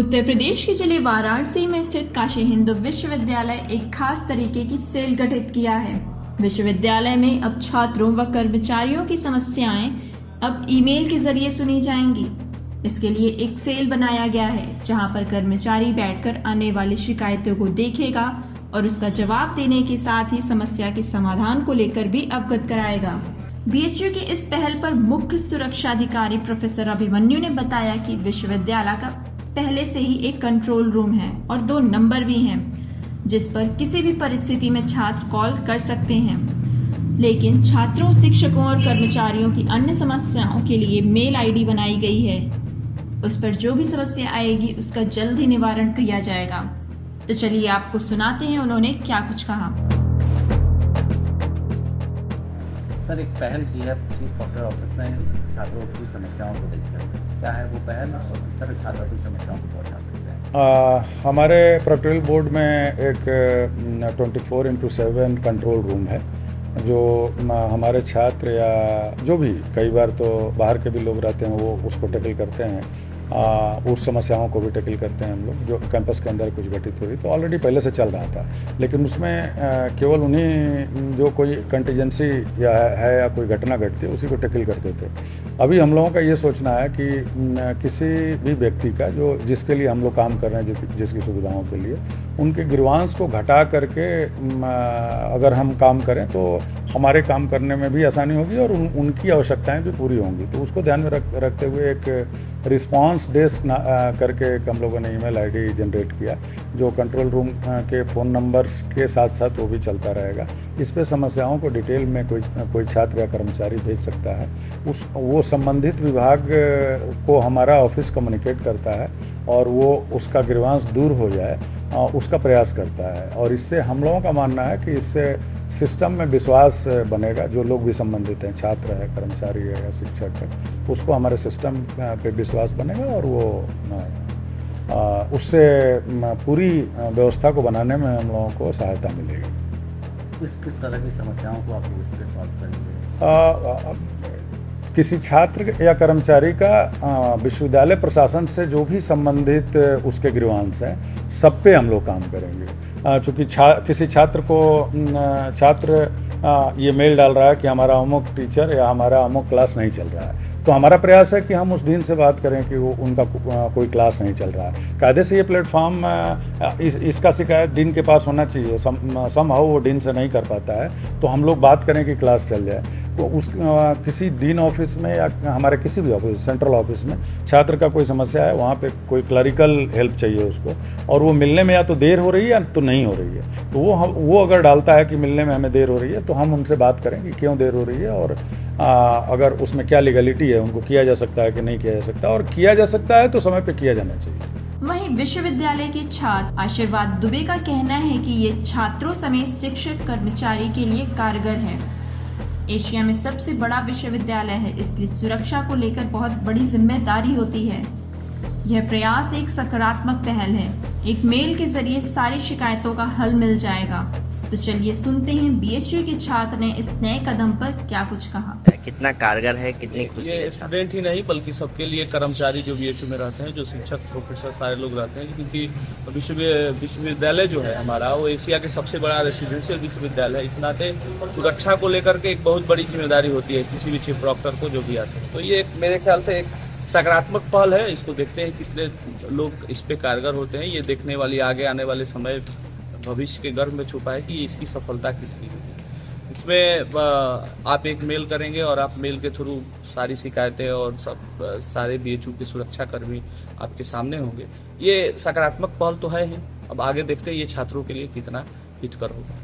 उत्तर प्रदेश के जिले वाराणसी में स्थित काशी हिंदू विश्वविद्यालय एक खास तरीके की सेल गठित किया है। विश्वविद्यालय में अब छात्रों व कर्मचारियों की समस्याएं अब ईमेल के जरिए सुनी जाएंगी। इसके लिए एक सेल बनाया गया है जहां पर कर्मचारी बैठकर आने वाली शिकायतों को देखेगा और उसका जवाब देने के साथ ही समस्या के समाधान को लेकर भी अवगत कराएगा। बीएचयू की इस पहल पर मुख्य सुरक्षा अधिकारी प्रोफेसर अभिमन्यु ने बताया कि विश्वविद्यालय का पहले से ही एक कंट्रोल रूम है और 2 नंबर भी हैं जिस पर किसी भी परिस्थिति में छात्र कॉल कर सकते हैं। लेकिन छात्रों, शिक्षकों और कर्मचारियों की अन्य समस्याओं के लिए मेल आईडी बनाई गई है। उस पर जो भी समस्या आएगी उसका जल्द ही निवारण किया जाएगा। तो चलिए आपको सुनाते हैं उन्होंने क्या कुछ कहा। सर, एक पहल की है चीफ प्रोक्टर ऑफिस ने छात्रों की समस्याओं को देखकर। क्या है वो पहल और किस तरह छात्रों की समस्याओं को पहुंचा सकते हैं? हमारे प्रोक्टोरियल बोर्ड में एक 24/7 कंट्रोल रूम है जो हमारे छात्र या जो भी कई बार तो बाहर के भी लोग रहते हैं वो उसको टैकल करते हैं। उस समस्याओं को भी टैकल करते हैं हम लोग जो कैंपस के अंदर कुछ घटित हो रही तो ऑलरेडी पहले से चल रहा था, लेकिन उसमें केवल उन्हीं जो कोई कंटीजेंसी या कोई घटना घटती है उसी को टैकल करते थे। अभी हम लोगों का ये सोचना है कि किसी भी व्यक्ति का जो जिसके लिए हम लोग काम कर रहे हैं, जिसकी सुविधाओं के लिए, उनके ग्रीवांस को घटा करके अगर हम काम करें तो हमारे काम करने में भी आसानी होगी और उनकी आवश्यकताएँ भी पूरी होंगी। तो उसको ध्यान में रखते हुए एक रिस्पॉन्स डेस्क करके हम लोगों ने ईमेल आईडी जनरेट किया जो कंट्रोल रूम के फ़ोन नंबर्स के साथ साथ वो भी चलता रहेगा। इस पे समस्याओं को डिटेल में कोई छात्र या कर्मचारी भेज सकता है। वो संबंधित विभाग को हमारा ऑफिस कम्युनिकेट करता है और वो उसका ग्रीवांस दूर हो जाए उसका प्रयास करता है। और इससे हम लोगों का मानना है कि इससे सिस्टम में विश्वास बनेगा। जो लोग भी संबंधित हैं, छात्र है, कर्मचारी है या शिक्षक है, उसको हमारे सिस्टम पे विश्वास बनेगा और वो उससे पूरी व्यवस्था को बनाने में हम लोगों को सहायता मिलेगी। किस तरह की समस्याओं को आप इससे सॉल्व करेंगे? किसी छात्र या कर्मचारी का विश्वविद्यालय प्रशासन से जो भी संबंधित उसके ग्रीवांस हैं सब पे हम लोग काम करेंगे। चूँकि किसी छात्र ये मेल डाल रहा है कि हमारा अमुक टीचर या हमारा अमुक क्लास नहीं चल रहा है, तो हमारा प्रयास है कि हम उस डीन से बात करें कि वो उनका कोई क्लास नहीं चल रहा है। कायदे से ये प्लेटफॉर्म इसका शिकायत डीन के पास होना चाहिए। समहाउ वो डीन से नहीं कर पाता है तो हम लोग बात करें कि क्लास चल जाए। तो उस किसी डीन ऑफिस में या हमारे किसी भी ऑफिस, सेंट्रल ऑफिस में छात्र का कोई समस्या है, वहाँ पे कोई क्लरिकल हेल्प चाहिए उसको और वो मिलने में या तो देर हो रही है या तो नहीं हो रही है, तो वो अगर डालता है कि मिलने में हमें देर हो रही है तो हम उनसे बात करें कि क्यों देर हो रही है और अगर उसमें क्या लीगलिटी है, उनको किया जा सकता है कि नहीं किया जा सकता, और किया जा सकता है तो समय पे किया जाना चाहिए। वहीं विश्वविद्यालय के छात्र आशीर्वाद दुबे का कहना है कि ये छात्रों समेत शिक्षक कर्मचारी के लिए कारगर है। एशिया में सबसे बड़ा विश्वविद्यालय है, इसलिए सुरक्षा को लेकर बहुत बड़ी जिम्मेदारी होती है। यह प्रयास एक सकारात्मक पहल है। एक मेल के जरिए सारी शिकायतों का हल मिल जाएगा। तो चलिए सुनते हैं बीएचयू के छात्र ने इस नए कदम पर क्या कुछ कहा। कितना कारगर है, कितनी खुशी है? ये स्टूडेंट ही नहीं बल्कि सबके लिए, कर्मचारी जो बीएचयू में रहते हैं, जो शिक्षक प्रोफेसर सारे लोग रहते हैं, क्योंकि विश्वविद्यालय जो है हमारा वो एशिया के सबसे बड़ा रेसिडेंशियल विश्वविद्यालय है। इस नाते सुरक्षा को लेकर के एक बहुत बड़ी जिम्मेदारी होती है किसी भी चीफ प्रोक्टर को जो भी आते हैं। तो ये मेरे ख्याल से एक सकारात्मक पहल है। इसको देखते हैं कितने लोग इस पे कारगर होते हैं। ये देखने वाली आगे आने वाले समय भविष्य के गर्भ में छुपा है कि इसकी सफलता कितनी होगी। इसमें आप एक मेल करेंगे और आप मेल के थ्रू सारी शिकायतें और सारे बीएचयू के सुरक्षा कर्मी आपके सामने होंगे। ये सकारात्मक पहल तो है ही। अब आगे देखते हैं ये छात्रों के लिए कितना हितकर होगा।